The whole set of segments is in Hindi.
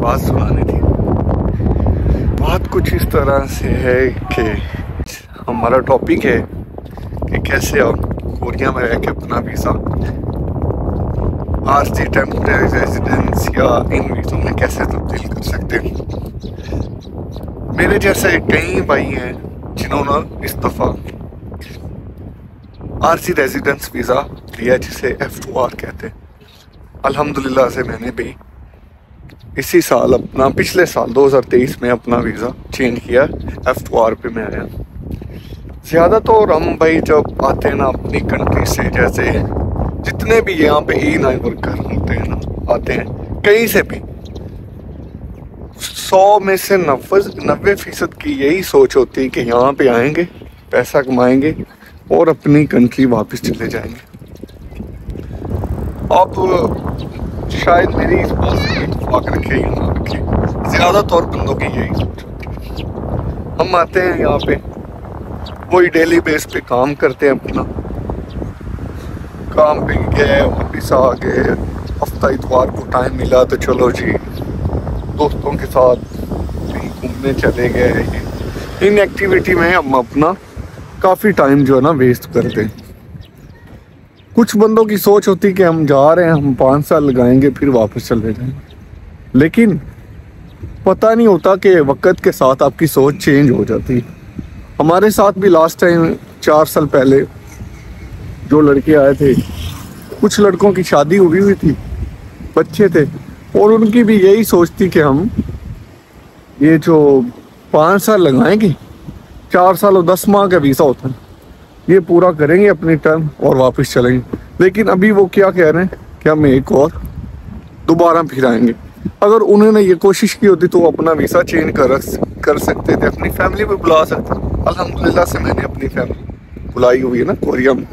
बात सुनानी थी। बात कुछ इस तरह से है कि हमारा टॉपिक है कि कैसे आप कोरिया में रह के अपना वीज़ा आरसी टेम्परेरी रेजिडेंस या इन वीज़ों में कैसे तब्दील कर सकते हैं। मेरे जैसे कई भाई हैं जिन्होंने इस दफ़ा आरसी रेजिडेंस वीज़ा लिया जिसे F2R कहते हैं। अल्हम्दुलिल्लाह से मैंने भी इसी साल अपना पिछले साल 2023 में अपना वीज़ा चेंज किया, F2R पे मैं आया। ज़्यादा तो हम भाई जब आते हैं ना अपनी कंट्री से, जैसे जितने भी यहाँ पे E9 वर्कर होते हैं ना आते हैं कहीं से भी, 100 में से 90% की यही सोच होती है कि यहाँ पे आएंगे, पैसा कमाएंगे और अपनी कंट्री वापस चले जाएंगे। अब शायद मेरी इस बात से इत्तेफाक रखे या ना रखे, ज़्यादातर बंदों की यही सोच होती है। हम आते हैं यहाँ पे, वही डेली बेस पे काम करते हैं, अपना काम पे गए वापिस आ गए, हफ्ता इतवार को टाइम मिला तो चलो जी दोस्तों के साथ कहीं घूमने चले गए। इन एक्टिविटी में हम अपना काफ़ी टाइम जो है ना वेस्ट करते हैं। कुछ बंदों की सोच होती है कि हम जा रहे हैं, हम 5 साल लगाएंगे फिर वापस चले जाएंगे, लेकिन पता नहीं होता कि वक्त के साथ आपकी सोच चेंज हो जाती है। हमारे साथ भी लास्ट टाइम 4 साल पहले जो लड़के आए थे, कुछ लड़कों की शादी हुई थी, बच्चे थे, और उनकी भी यही सोच थी कि हम ये जो 5 साल लगाएंगे, 4 साल और 10 माह का वीज़ा होता है, ये पूरा करेंगे अपनी टर्म और वापस चलेंगे। लेकिन अभी वो क्या कह रहे हैं कि हम एक और दोबारा फिर आएंगे। अगर उन्होंने ये कोशिश की होती तो वो अपना वीज़ा चेंज कर सकते थे, अपनी फैमिली भी बुला सकते। अल्हम्दुलिल्लाह से मैंने अपनी फैमिली बुलाई हुई है ना कोरिया में।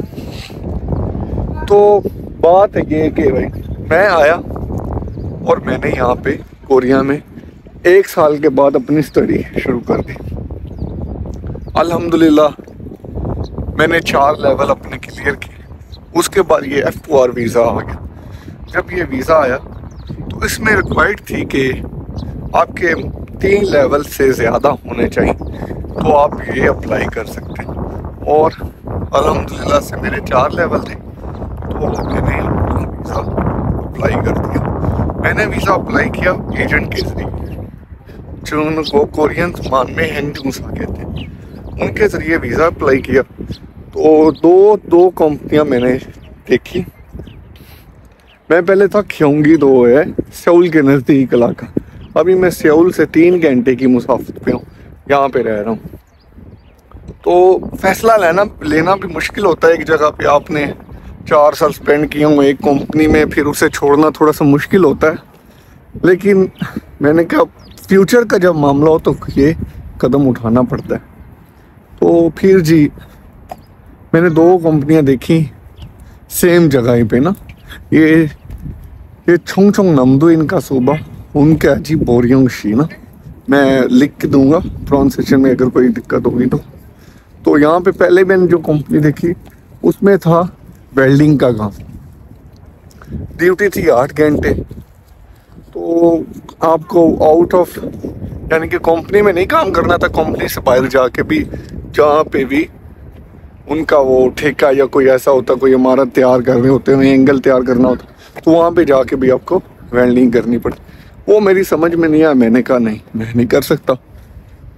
तो बात है ये कि भाई मैं आया और मैंने यहाँ पे कोरिया में 1 साल के बाद अपनी स्टडी शुरू कर दी। अल्हम्दुलिल्लाह मैंने 4 लेवल अपने क्लियर किए। उसके बाद ये F2R वीज़ा आ गया। जब ये वीज़ा आया तो इसमें रिक्वायर्ड थी कि आपके 3 लेवल से ज़्यादा होने चाहिए तो आप ये अप्लाई कर सकते हैं, और अल्हम्दुलिल्लाह से मेरे 4 लेवल थे तो मैंने अपना वीज़ा अप्लाई कर दिया। मैंने वीज़ा अप्लाई किया एजेंट के ज़रिए, जो उनको कोरियन मान में हैंगजूसा कहते हैं, उनके ज़रिए वीज़ा अप्लाई किया। तो दो कंपनियां मैंने देखी। मैं पहले था क्योंगी है सेउल के नज़दीक इलाका, अभी मैं सेउल से 3 घंटे की मुसाफत पे हूँ, यहाँ पे रह रहा हूँ। तो फैसला लेना भी मुश्किल होता है। एक जगह पे आपने 4 साल स्पेंड किए हूँ एक कंपनी में, फिर उसे छोड़ना थोड़ा सा मुश्किल होता है। लेकिन मैंने कहा फ्यूचर का जब मामला हो तो ये कदम उठाना पड़ता है। तो फिर जी मैंने 2 कंपनियां देखी सेम जगह पे ना, ये छोंगछोंग नमदू इनका सूबा, उनके अजीब बोरियोंगशी ना, मैं लिख के दूंगा प्रोनाउंसिएशन में अगर कोई दिक्कत होगी तो यहाँ पे पहले मैंने जो कंपनी देखी उसमें था वेल्डिंग का काम, ड्यूटी थी 8 घंटे। तो आपको आउट ऑफ यानी कि कंपनी में नहीं काम करना था, कंपनी से बाहर जाके भी जहाँ पे भी उनका वो ठेका या कोई ऐसा होता, कोई इमारत तैयार करने होते हैं, एंगल तैयार करना होता, तो वहाँ पे जाके भी आपको वेल्डिंग करनी पड़ती। वो मेरी समझ में नहीं आया, मैंने कहा नहीं मैं नहीं कर सकता।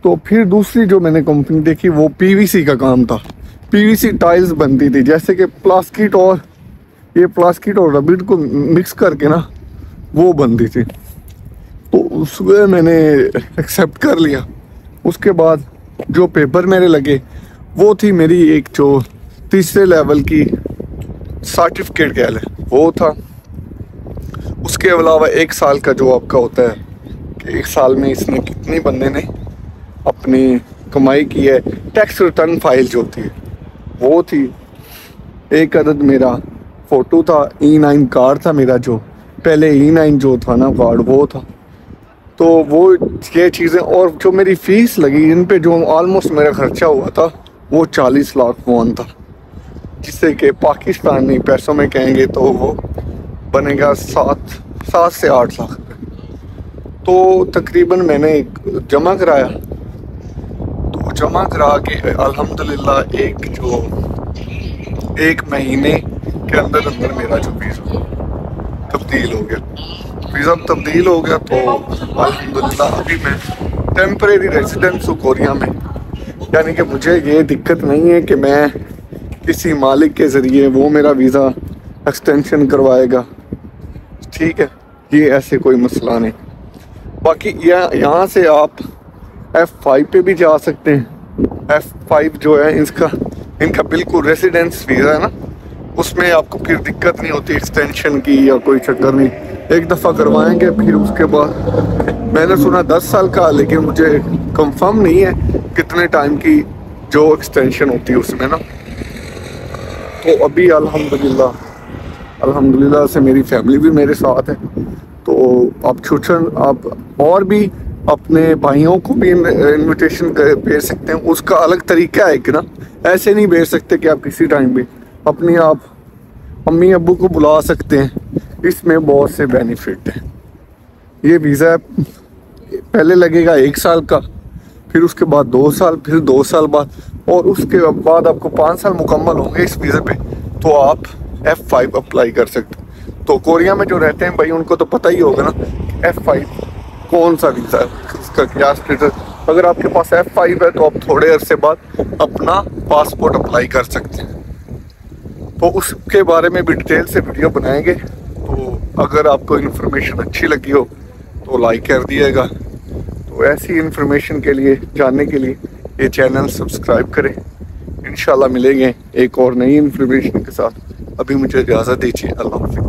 तो फिर दूसरी जो मैंने कंपनी देखी वो पीवीसी का काम था। पीवीसी टाइल्स बनती थी, जैसे कि प्लास्टिक और रबड़ को मिक्स करके ना वो बनती थी। तो उसमें मैंने एक्सेप्ट कर लिया। उसके बाद जो पेपर मेरे लगे वो थी मेरी एक जो 3रे लेवल की सर्टिफिकेट कह लें वो था। उसके अलावा 1 साल का जो आपका होता है कि 1 साल में इसने कितनी बंदे ने अपनी कमाई की है, टैक्स रिटर्न फाइल जो होती है वो थी। 1 अदद मेरा फ़ोटो था, E9 कार्ड था मेरा, जो पहले E9 जो था ना कार्ड वो था। तो वो ये चीज़ें, और जो मेरी फ़ीस लगी इन पे जो ऑलमोस्ट मेरा खर्चा हुआ था वो 40 लाख वॉन था, जिससे कि पाकिस्तानी पैसों में कहेंगे तो वो बनेगा 7 से 8 लाख रुपये। तो तकरीबन मैंने जमा कराया, तो जमा करा के अल्हम्दुलिल्लाह एक महीने के अंदर अंदर मेरा जो वीज़ा तब्दील हो गया। तो अल्हम्दुलिल्लाह अभी मैं टेम्परेरी रेजिडेंस हूँ कोरिया में, यानी कि मुझे ये दिक्कत नहीं है कि मैं किसी मालिक के ज़रिए वो मेरा वीज़ा एक्सटेंशन करवाएगा, ठीक है, ये ऐसे कोई मसला नहीं। बाकी यहाँ से आप F5 पे भी जा सकते हैं। F5 जो है इनका बिल्कुल रेसिडेंस वीज़ा है ना, उसमें आपको फिर दिक्कत नहीं होती एक्सटेंशन की या कोई चक्कर नहीं, एक दफ़ा करवाएंगे फिर उसके बाद मैंने सुना 10 साल का, लेकिन मुझे कंफर्म नहीं है कितने टाइम की जो एक्सटेंशन होती है उसमें ना। तो अभी अल्हम्दुलिल्लाह से मेरी फैमिली भी मेरे साथ है, तो आप और भी अपने भाइयों को भी इनविटेशन भेज सकते हैं। उसका अलग तरीका है कि ना, ऐसे नहीं भेज सकते कि आप किसी टाइम भी अपनी आप अम्मी अब्बू को बुला सकते हैं। इसमें बहुत से बेनिफिट हैं। ये वीज़ा पहले लगेगा 1 साल का, फिर उसके बाद 2 साल, फिर 2 साल बाद, और उसके बाद आपको 5 साल मुकम्मल होंगे इस वीज़े पे, तो आप F5 अप्लाई कर सकते हैं। तो कोरिया में जो रहते हैं भाई उनको तो पता ही होगा ना F5 कौन सा वीज़ा है, उसका क्या स्टेटस। अगर आपके पास F5 है तो आप थोड़े अरसे बाद अपना पासपोर्ट अप्लाई कर सकते हैं। तो उसके बारे में भी डिटेल से वीडियो बनाएंगे। तो अगर आपको इन्फॉर्मेशन अच्छी लगी हो तो लाइक कर दिएगा। तो ऐसी इन्फॉर्मेशन के लिए, जानने के लिए ये चैनल सब्सक्राइब करें। इंशाल्लाह मिलेंगे एक और नई इन्फॉर्मेशन के साथ। अभी मुझे इजाज़त दीजिए। अल्लाह हाफ़िज़।